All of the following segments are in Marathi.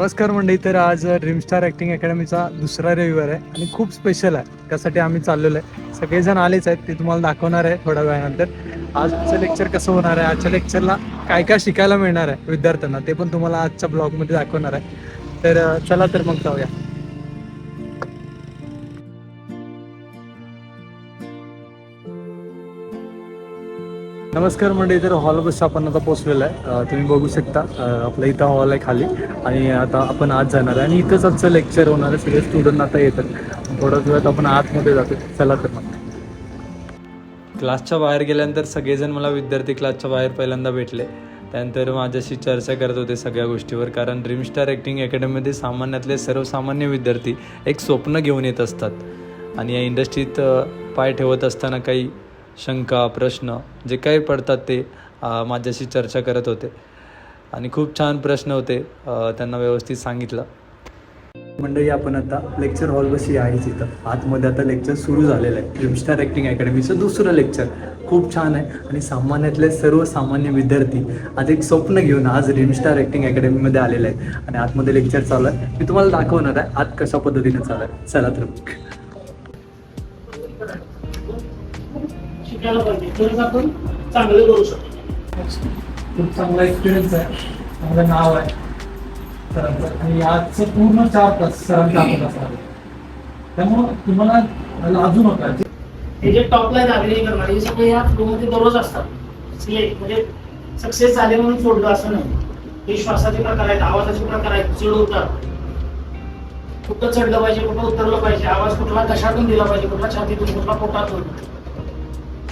नमस्कार मंडळी. तर आज ड्रीम स्टार ॲक्टिंग अकॅडमीचा दुसरा रविवार आहे आणि खूप स्पेशल आहे. त्यासाठी आम्ही चाललेलो आहे. सगळेजण आलेच आहेत, ते तुम्हाला दाखवणार आहे थोड्या वेळानंतर. आजचं लेक्चर कसं होणार आहे, आजच्या लेक्चरला काय काय शिकायला मिळणार आहे विद्यार्थ्यांना, ते पण तुम्हाला आजच्या ब्लॉगमध्ये दाखवणार आहे. तर चला तर मग जाऊया. नमस्कार मंडळी. तर हॉल बस आपण आता पोहोचलेलं आहे. तुम्ही बघू शकता आपल्या इथं हॉल आहे खाली आणि आता आपण आत जाणार आहे आणि इथंच आजचं लेक्चर होणार आहे. सगळे स्टुडंट आता येतात. थोड्याच वेळात आपण आतमध्ये जातो. चला तर मग. क्लासच्या बाहेर गेल्यानंतर सगळेजण मला विद्यार्थी क्लासच्या बाहेर पहिल्यांदा भेटले. त्यानंतर माझ्याशी चर्चा करत होते सगळ्या गोष्टीवर, कारण ड्रीम स्टार ॲक्टिंग अकॅडमीमध्ये सामान्यातले सर्वसामान्य विद्यार्थी एक स्वप्न घेऊन येत असतात आणि या इंडस्ट्रीत पाय ठेवत असताना काही शंका प्रश्न जे काही पडतात ते माझ्याशी चर्चा करत होते आणि खूप छान प्रश्न होते. त्यांना व्यवस्थित सांगितलं. मंडळी, आपण आता लेक्चर हॉलपाशी आहेच. इथं आतमध्ये आता लेक्चर सुरू झालेलं आहे. ड्रीम स्टार ॲक्टिंग अकॅडमीचं दुसरं लेक्चर खूप छान आहे आणि सामान्यातले सर्वसामान्य विद्यार्थी आज एक स्वप्न घेऊन आज ड्रीम स्टार ॲक्टिंग अकॅडमीमध्ये आलेलं आहे आणि आतमध्ये लेक्चर चालू आहे. मी तुम्हाला दाखवणार आहे आत कशा पद्धतीने चालू आहे. चला तर मग. शिकायला पाहिजे तरच आपण चांगलं करू शकतो. खूप चांगला एक्सपिरियन्स आहे, चांगलं नाव आहे सरांचं आणि आजचं पूर्ण 4 तास सरांचा आपण असणार. त्यामुळं तुम्हाला लाजू नका. हे जे टॉपला अभिनय करणारे हे सगळे या फ्लोमध्ये दररोज असतात. म्हणजे सक्सेस झाले म्हणून सोडलं असं नाही. हे श्वासाचे प्रकार आहेत, आवाजाचे प्रकार आहेत, चढ उतार, कुठं चढलं पाहिजे, कुठं उतरलं पाहिजे, आवाज कुठला कशातून दिला पाहिजे, कुठला छातीतून, कुठला पोटातून.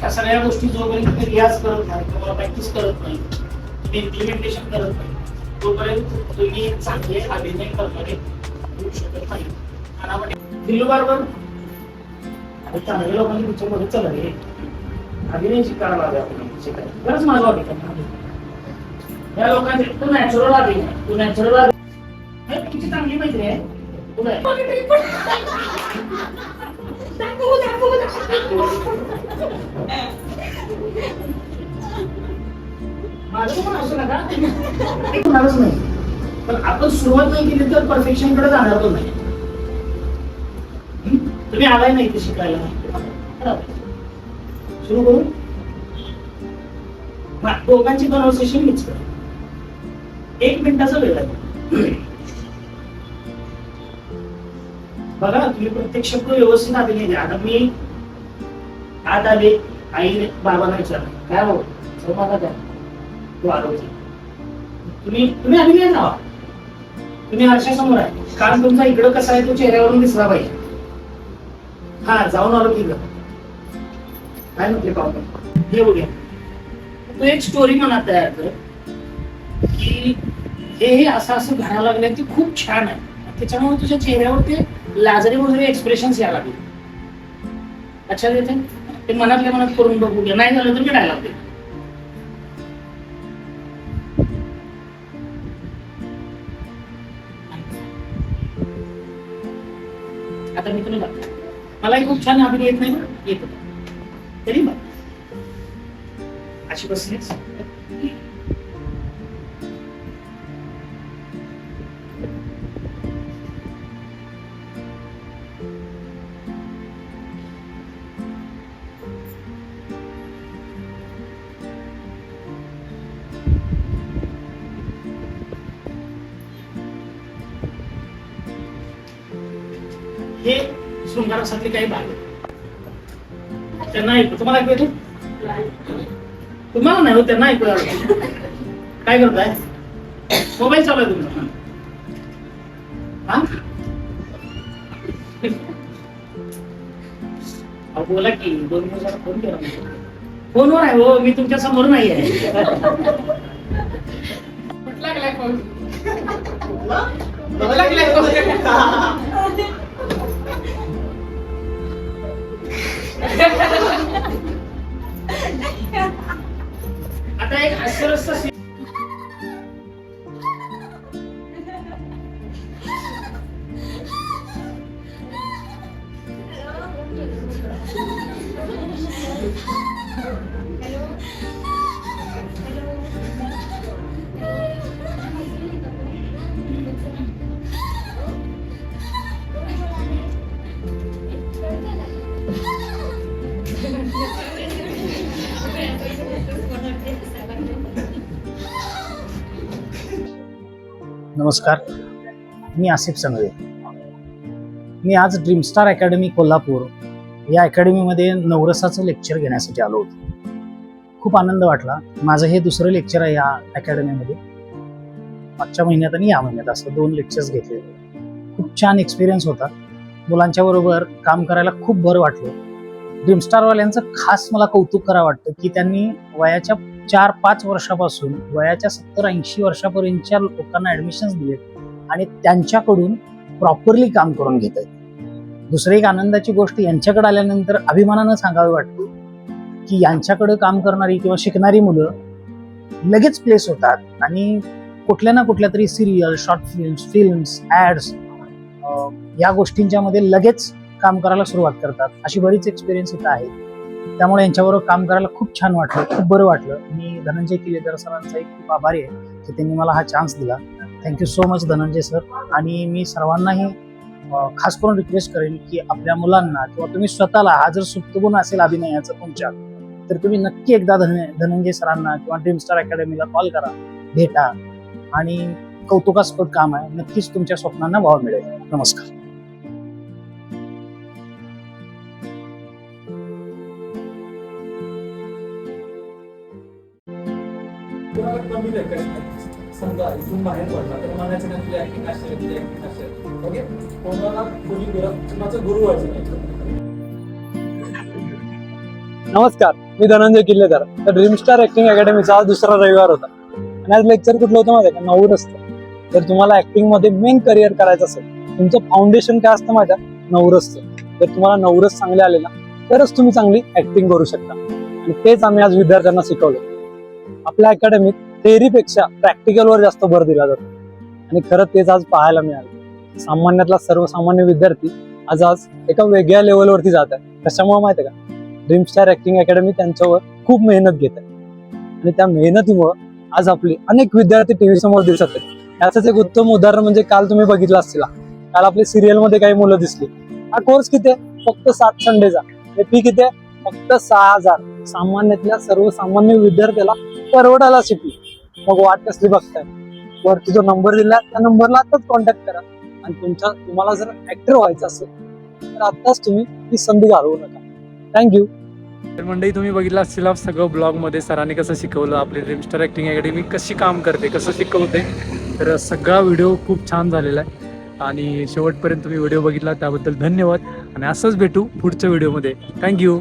या सगळ्या गोष्टी जोपर्यंत तुम्ही रियाज करत नाही, तुम्हाला प्रॅक्टिस करत नाही, तुम्ही इम्प्लिमेंटेशन करत नाही, तोपर्यंत तुम्ही चांगले अभिनय करणारे होऊ शकत नाही. मनामध्ये दिल्लू बरोबर चांगल्या लोकांनी तुमच्यामध्ये चला रे अभिनय शिकायला लागले. आपण शिकायला खरंच माझं वाटतं या लोकांचे तू नॅचरल अभिनय, तू नॅचरल अभिनय तुमची चांगली मैत्री आहे. माझं पण असं नका होणारच नाही, पण आपण सुरुवात नाही केली तर परफेक्शन कडे जाणार पण नाही. तुम्ही आलाय नाही ते शिकायला, सुरू करू. दोघांची कन्व्हर्सेशन मीच कर. 1 मिनिटाचा वेळ आहे. बघा ना, तुम्ही प्रत्येक शब्द व्यवस्थित अभिनय द्या. आता मी आत आले, आईने बाबांना विचारलं काय हो मला द्या, तू आरोग्य तुम्ही अभिनय राहा. तुम्ही आरशासमोर आहे, कारण तुमचा इकडं कसा आहे तो चेहऱ्यावरून दिसला पाहिजे. हा जाऊन आलो की काय म्हटले पाहून हे बघूया. तू एक स्टोरी मनात तयार कर की हे असं असं घडायला लागलं, ती खूप छान आहे. त्याच्यामुळे तुझ्या चेहऱ्यावर ते लाजरी वगैरे एक्सप्रेशन्स यायला लागले. लक्षात येते ते मनातल्या मनात करून बघूया. नाही झालं तर मी डायलॉग दे. आता मी तुला मलाही खूप छान अभिनय येत नाही ना, येत तरी मग अशी बसलीच. हे शृंगारासारखे काही भाग आहेत. त्यांना ऐकू तुम्हाला ऐकू येतो, तुम्हाला नाही होत, त्यांना ऐकू. काय करताय? मोबाईल चालू आहे तुमचा? हा बोला की 2 दिवसाला फोन केला. फोनवर आहे हो, मी तुमच्या समोर नाही आहे. कुठला गेलाय फोन? आता एक हास्यरस नमस्कार, मी आसिफ संघवे. मी आज ड्रीमस्टार अकॅडमी कोल्हापूर या अकॅडमीमध्ये नवरसाचं लेक्चर घेण्यासाठी आलो होतो. खूप आनंद वाटला. माझं हे दुसरं लेक्चर आहे या अकॅडमीमध्ये. मागच्या महिन्यात आणि या महिन्यात असं 2 लेक्चर्स घेतले. खूप छान एक्सपिरियन्स होता. मुलांच्या बरोबर काम करायला खूप बरं वाटलं. ड्रीमस्टारवाल्यांचं खास मला कौतुक करावं वाटतं की त्यांनी वयाच्या 4-5 वर्षापासून वयाच्या 70-80 वर्षापर्यंतच्या लोकांना ॲडमिशन्स दिलेत आणि त्यांच्याकडून प्रॉपरली काम करून घेत आहेत. दुसरी एक आनंदाची गोष्ट यांच्याकडे आल्यानंतर अभिमानानं सांगावी वाटते की यांच्याकडे काम करणारी किंवा शिकणारी मुलं लगेच प्लेस होतात आणि कुठल्या ना कुठल्या तरी सिरियल, शॉर्ट फिल्म्स, ॲड्स या गोष्टींच्या मध्ये लगेच काम करायला सुरुवात करतात. अशी बरीच एक्सपिरियन्स इथं आहे. त्यामुळे यांच्याबरोबर काम करायला खूप छान वाटलं, खूप बरं वाटलं. मी धनंजय किल्लेदार सरांचा एक खूप आभारी आहे की त्यांनी मला हा चान्स दिला. Thank you so much Dhananjay sir. आणि मी सर्वांनाही खास करून रिक्वेस्ट करेन की आपल्या मुलांना किंवा तुम्ही स्वतःला हा जर सुप्त गुण असेल अभिनयाचा तुमच्या, तर तुम्ही नक्की एकदा धनंजय सरांना किंवा ड्रीमस्टार अकॅडमीला कॉल करा, भेटा. आणि कौतुकास्पद काम आहे. नक्कीच तुमच्या स्वप्नांना वाव मिळेल. नमस्कार. कोणाला कमी लेखायचं समजा इथून बाहेर पडला तर म्हणायचं नाही तुझी ऍक्टिंग असेल, तुझी ऍक्टिंग असेल. ओके, कोणाला कोणी कुणाचं गुरु व्हायचं नाही. नमस्कार, मी धनंजय किल्लेदार. तर ड्रीमस्टार ऍक्टिंग अकॅडमीचा आज दुसरा रविवार होता आणि आज लेक्चर कुठलं होतं माहिती आहे का? नवरस. जर तुम्हाला ऍक्टिंग मध्ये मेन करिअर करायचं असेल, तुमचं फाउंडेशन काय असतं माहिती आहे? नवरसचं. जर तुम्हाला नवरस चांगले आले ना तरच तुम्ही चांगली ऍक्टिंग करू शकता आणि तेच आम्ही आज विद्यार्थ्यांना शिकवलं. आपल्या अकॅडमीत थेअरीपेक्षा प्रॅक्टिकलवर जास्त भर दिला जातो आणि खरं तेच आज पाहायला मिळालं. सामान्यातला सर्वसामान्य विद्यार्थी आज एका वेगळ्या लेवलवरती जात आहे. कशामुळे माहिती आहे का? ड्रीमस्टार ऍक्टिंग अकॅडमी त्यांच्यावर खूप मेहनत घेत आहे आणि त्या मेहनतीमुळे आज आपले अनेक विद्यार्थी टीव्ही समोर दिसत आहेत. याचंच एक उत्तम उदाहरण म्हणजे काल तुम्ही बघितलं असतील, काल आपल्या सिरियल मध्ये काही मुलं दिसली. हा कोर्स किती आहे? फक्त 7 संडेचा. फी किती आहे? फक्त 6,000. सामान्यातल्या सर्वसामान्य विद्यार्थ्याला परवडायला शिकली. मग वाट कसली बघताय? वरती जो नंबर दिला त्या नंबरला आताच कॉन्टॅक्ट करा आणि तुम्हाला जर ऍक्टर व्हायचं असेल तर आताच तुम्ही ही संधी घालवू नका. थँक्यू. तर मंडळी, तुम्ही बघितलं असेल सगळं ब्लॉग मध्ये सरांनी कसं शिकवलं, आपली ड्रीमस्टार ऍक्टिंग अकॅडमी कशी काम करते, कसं शिकवते. तर सगळा व्हिडिओ खूप छान झालेला आहे आणि शेवटपर्यंत तुम्ही व्हिडिओ बघितला त्याबद्दल धन्यवाद आणि असंच भेटू पुढच्या व्हिडिओमध्ये. थँक्यू.